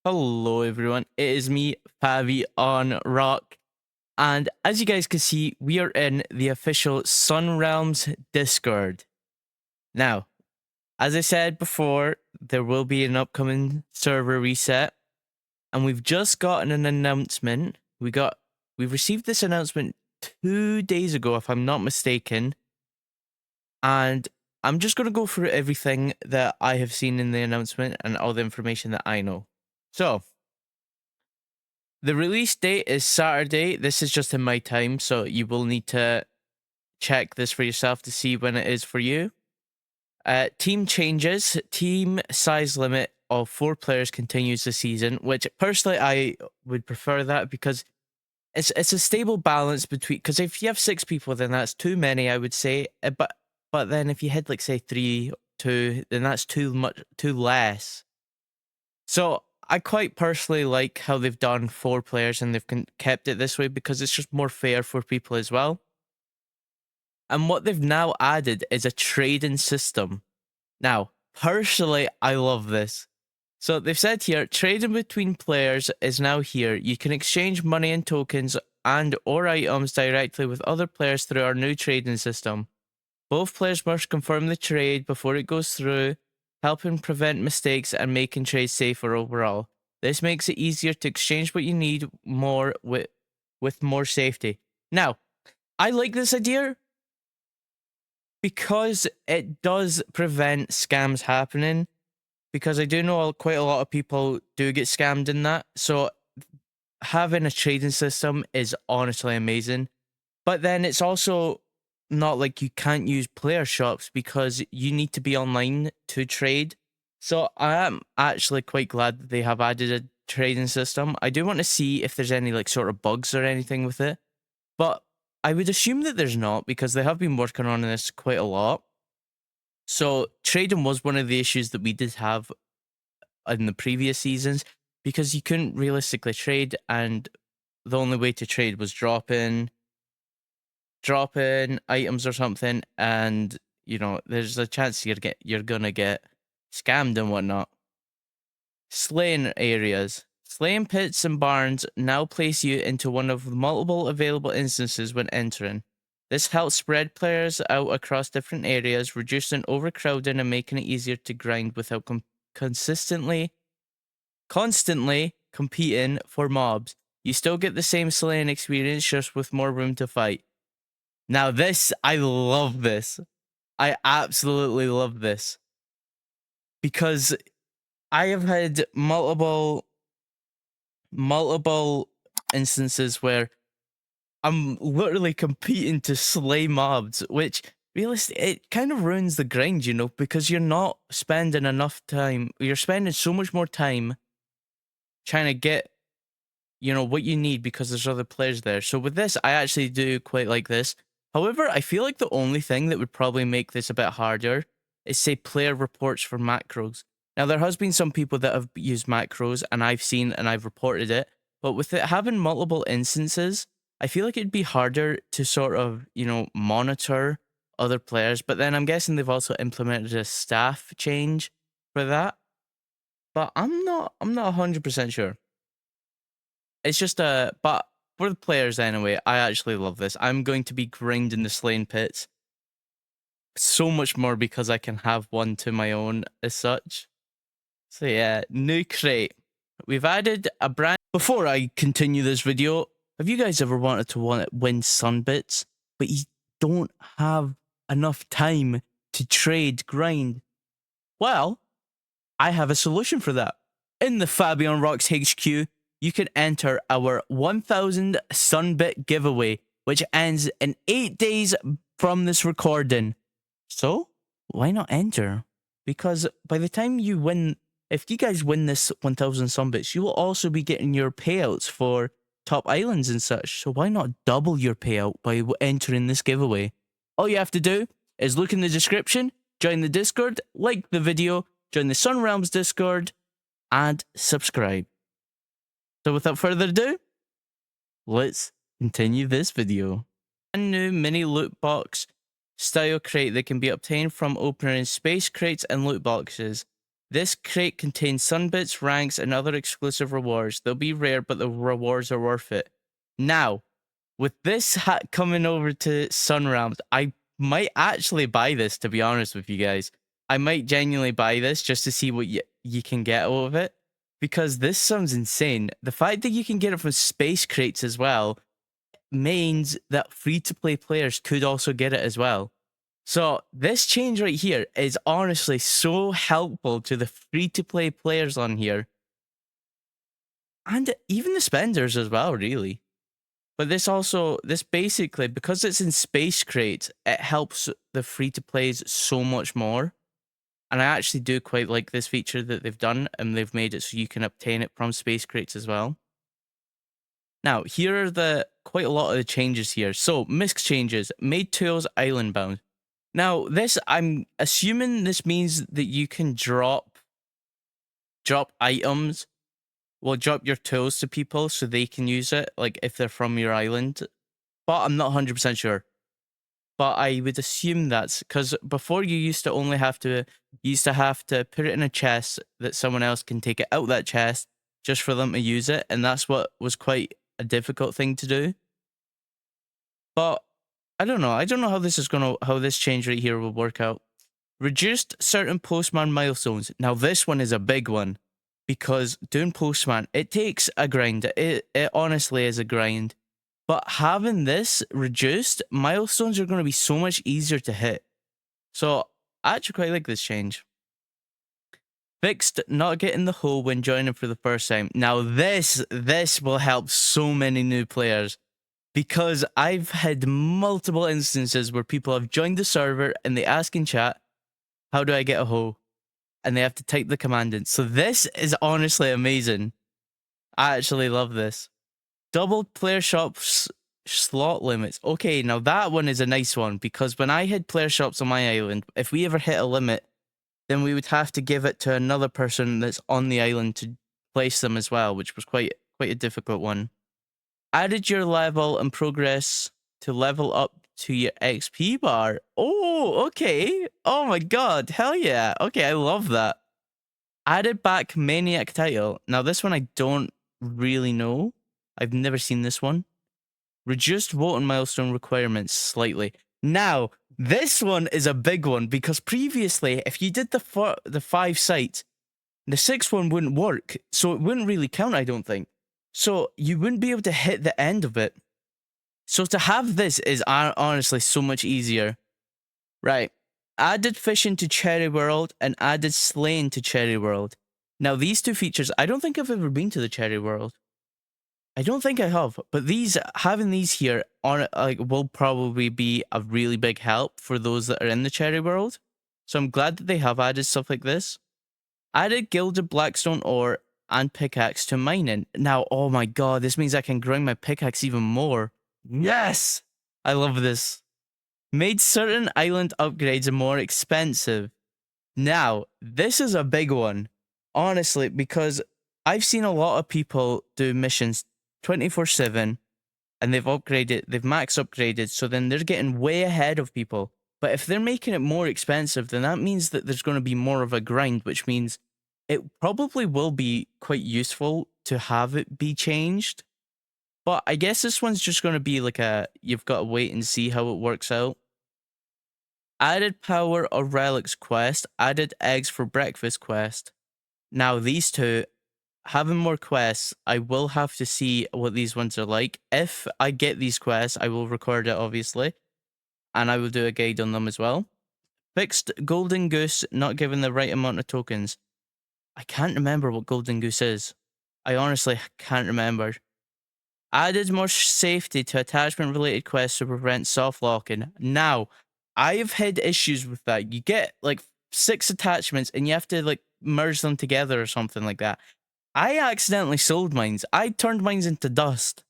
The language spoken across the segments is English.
Hello everyone, it is me, Favi on Rock, and as you guys can see, we are in the official SUNREALMS Discord. Now, as I said before, there will be an upcoming server reset, and we've just gotten an announcement. We've received this announcement 2 days ago, if I'm not mistaken, and I'm just gonna go through everything that I have seen in the announcement and all the information that I know. So, the release date is Saturday. This is just in my time, so you will need to check this for yourself to see when it is for you. Team changes. Team size limit of 4 players continues this season, which personally I would prefer that because it's a stable balance between, because if you have 6 people, then that's too many, I would say. But then if you had like say 3, 2, then that's too less. So I quite personally like how they've done 4 players and they've kept it this way because it's just more fair for people as well. And what they've now added is a trading system. Now, personally, I love this. So they've said here, trading between players is now here. You can exchange money and tokens and or items directly with other players through our new trading system. Both players must confirm the trade before it goes through, helping prevent mistakes and making trades safer overall. This makes it easier to exchange what you need more with more safety. Now, I like this idea because it does prevent scams happening, because I do know quite a lot of people do get scammed in that. So having a trading system is honestly amazing. But then it's also not like you can't use player shops because you need to be online to trade. So I am actually quite glad that they have added a trading system. I do want to see if there's any like sort of bugs or anything with it, but I would assume that there's not because they have been working on this quite a lot. So trading was one of the issues that we did have in the previous seasons because you couldn't realistically trade, and the only way to trade was drop in items or something, and you know there's a chance you're gonna get scammed and whatnot. Slaying areas. Slaying pits and barns now place you into one of multiple available instances when entering. This helps spread players out across different areas, reducing overcrowding and making it easier to grind without constantly competing for mobs. You still get the same slaying experience, just with more room to fight. Now this, I love this. I absolutely love this. Because I have had multiple instances where I'm literally competing to slay mobs, which realistically, it kind of ruins the grind, you know, because you're not spending enough time. You're spending so much more time trying to get, you know, what you need because there's other players there. So with this, I actually do quite like this. However, I feel like the only thing that would probably make this a bit harder is, say, player reports for macros. Now, there has been some people that have used macros, and I've seen and I've reported it, but with it having multiple instances, I feel like it'd be harder to sort of, you know, monitor other players. But then I'm guessing they've also implemented a staff change for that. But I'm not 100% sure. It's just but for the players anyway, I actually love this. I'm going to be grinding the slaying pits so much more because I can have one to my own as such. So yeah, new crate. We've added a brand. Before I continue this video, have you guys ever wanted to win sunbits, but you don't have enough time to trade grind? Well, I have a solution for that. In the Fabian Rocks HQ, you can enter our 1000 sunbit giveaway, which ends in 8 days from this recording. So, why not enter? Because by the time you win, if you guys win this 1000 sunbits, you will also be getting your payouts for top islands and such. So why not double your payout by entering this giveaway? All you have to do is look in the description, join the Discord, like the video, join the SUNREALMS Discord, and subscribe. So without further ado, let's continue this video. A new mini loot box style crate that can be obtained from opening space crates and loot boxes. This crate contains sunbits, ranks, and other exclusive rewards. They'll be rare, but the rewards are worth it. Now, with this hat coming over to SUNREALMS, I might actually buy this, to be honest with you guys. I might genuinely buy this just to see what you can get out of it. Because this sounds insane. The fact that you can get it from space crates as well means that free-to-play players could also get it as well. So this change right here is honestly so helpful to the free-to-play players on here. And even the spenders as well, really. But this basically, because it's in space crates, it helps the free-to-plays so much more. And I actually do quite like this feature that they've done, and they've made it so you can obtain it from space crates as well. Now, here are quite a lot of the changes here. So, misc changes, made tools island bound. Now, this, I'm assuming this means that you can drop items, well, drop your tools to people so they can use it, like if they're from your island. But I'm not 100% sure. But I would assume that's because before you used to have to put it in a chest that someone else can take it out that chest just for them to use it, and that's what was quite a difficult thing to do. But I don't know. I don't know how this change right here will work out. Reduced certain postman milestones. Now this one is a big one because doing postman, it takes a grind. It honestly is a grind. But having this reduced, milestones are going to be so much easier to hit. So I actually quite like this change. Fixed not getting the hole when joining for the first time. Now this will help so many new players because I've had multiple instances where people have joined the server and they ask in chat, how do I get a hole? And they have to type the command in. So this is honestly amazing. I actually love this. Double player shops slot limits. Okay, now that one is a nice one because when I had player shops on my island, if we ever hit a limit, then we would have to give it to another person that's on the island to place them as well, which was quite a difficult one. Added your level and progress to level up to your XP bar. Oh, okay. Oh my god, hell yeah. Okay, I love that. Added back Maniac title. Now this one I don't really know. I've never seen this one. Reduced voting milestone requirements slightly. Now, this one is a big one because previously, if you did the 5 sites, the 6th one wouldn't work. So it wouldn't really count, I don't think. So you wouldn't be able to hit the end of it. So to have this is honestly so much easier. Right. Added fishing to Cherry World and added slaying to Cherry World. Now, these two features, I don't think I've ever been to the Cherry World. I don't think I have, but having these here on will probably be a really big help for those that are in the Cherry World. So I'm glad that they have added stuff like this. Added gilded blackstone ore and pickaxe to mining. Now, oh my god, this means I can grind my pickaxe even more. Yes! I love this. Made certain island upgrades more expensive. Now, this is a big one, honestly, because I've seen a lot of people do missions 24/7 and they've max upgraded, so then they're getting way ahead of people. But if they're making it more expensive, then that means that there's going to be more of a grind, which means it probably will be quite useful to have it be changed. But I guess this one's just going to be like you've got to wait and see how it works out. Added power of relics quest, added eggs for breakfast quest. Now these two, having more quests, I will have to see what these ones are like. If I get these quests, I will record it, obviously. And I will do a guide on them as well. Fixed golden goose, not given the right amount of tokens. I can't remember what golden goose is. I honestly can't remember. Added more safety to attachment-related quests to prevent soft locking. Now, I've had issues with that. You get like 6 attachments and you have to like merge them together or something like that. I accidentally sold mines. I turned mines into dust.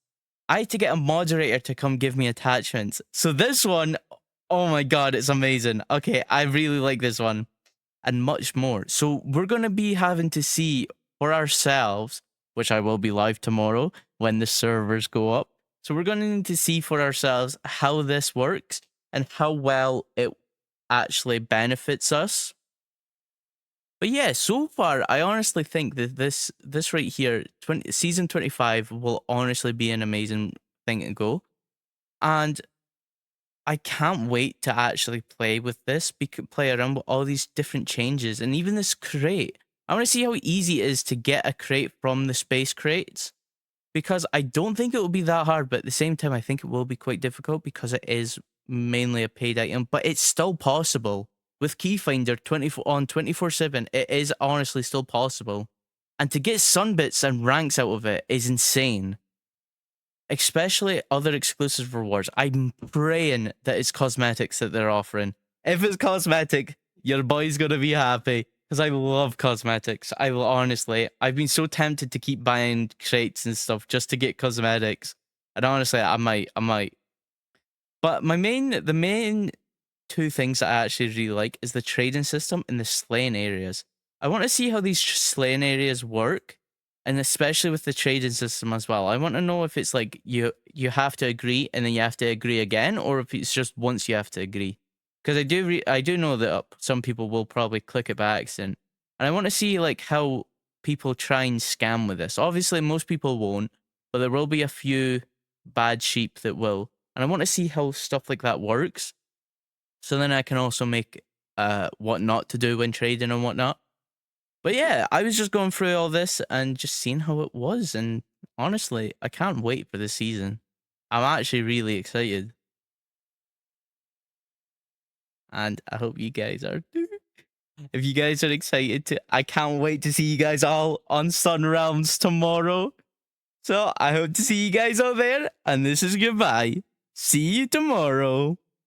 I had to get a moderator to come give me attachments. So this one, oh my god, it's amazing. Okay, I really like this one. And much more. So we're going to be having to see for ourselves, which I will be live tomorrow when the servers go up. So we're going to need to see for ourselves how this works and how well it actually benefits us. But yeah, so far, I honestly think that this right here, season 25 will honestly be an amazing thing to go. And I can't wait to actually play with this, play around with all these different changes and even this crate. I want to see how easy it is to get a crate from the space crates because I don't think it will be that hard, but at the same time, I think it will be quite difficult because it is mainly a paid item, but it's still possible. With Keyfinder 24/7, it is honestly still possible. And to get sunbits and ranks out of it is insane. Especially other exclusive rewards. I'm praying that it's cosmetics that they're offering. If it's cosmetic, your boy's gonna be happy. Because I love cosmetics. I will honestly, I've been so tempted to keep buying crates and stuff just to get cosmetics. And honestly, I might. But the main two things that I actually really like is the trading system and the slaying areas. I want to see how these slaying areas work, and especially with the trading system as well. I want to know if it's like you have to agree and then you have to agree again, or if it's just once you have to agree. Because I do know that some people will probably click it by accident, and I want to see like how people try and scam with this. Obviously, most people won't, but there will be a few bad sheep that will, and I want to see how stuff like that works so then I can also make what not to do when trading and whatnot. But yeah, I was just going through all this and just seeing how it was. And honestly, I can't wait for the season. I'm actually really excited. And I hope you guys are too. If you guys are excited to, I can't wait to see you guys all on SUNREALMS tomorrow. So I hope to see you guys out there. And this is goodbye. See you tomorrow.